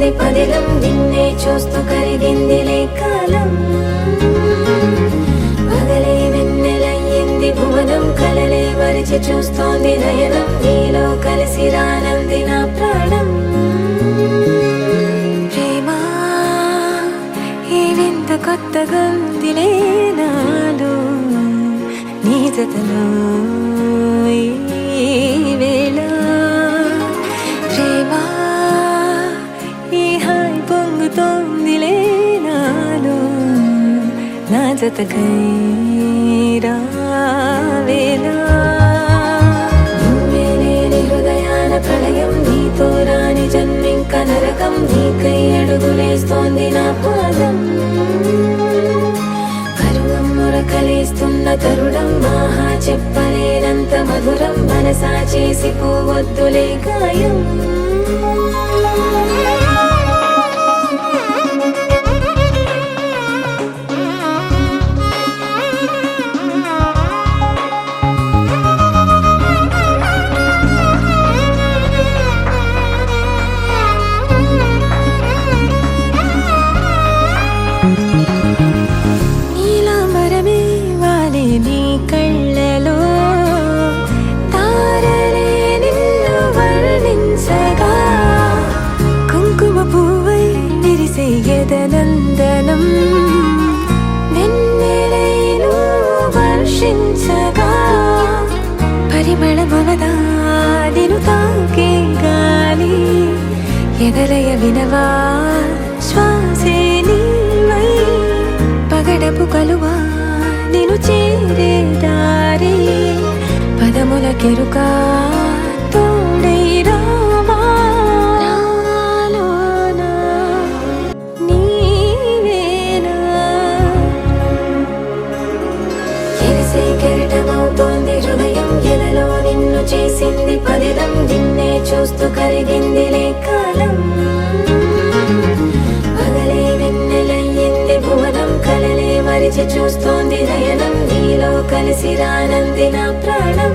చేసింది పదిలం నిన్నే చూస్తూ కరిగిందిలే కాలం పగలే వెన్నెలయ్యింది భువనం కలలే మరిచి చూస్తోంది నయనం నీలో కలిసి రానంది నా ప్రాణం ప్రేమా ఈ వింత కొత్తగా ఉందిలే నాలో నీ జతలో ఈ వేళ ప్రేమా ఈ హాయి పొంగుతోందిలే నాలో నా జతకై రావేలా నువ్వే లేని హృదయాన ప్రళయం నీతో రాని జన్మింక నరకం నీకై అడుగులేస్తోంది నా పాదం పరువం మురకలేస్తున్న తరుణం ఆహా చెప్పలేనంత మధురం మనసా చేసి పోవద్దులే గాయం నీలాంబరమే వాలే నీ కళ్ళలో తారలే నిన్ను వర్ణించగా కుంకుమ పువ్వై విరిసే యదనందనం వెన్నెలైను వర్షించగా పరిమళమవదా నిన్ను తాకే గాలి ఎదలయ వినవా శ్వాసే నీవై పగడపు కలువా నిన్ను చేరే దారి పదముల కెరుక తోడై రావా నాలోన నీవేనా ఎరిసే కెరటమవుతోంది హృదయం ఎలలో నిన్ను చేసింది పదిలం నిన్నే చూస్తూ కరిగిందిలే కాలం పగలే వెన్నెలయ్యింది భువనం కలలే మరిచి చూస్తోంది నయనం నీలో కలిసి రానంది నా ప్రాణం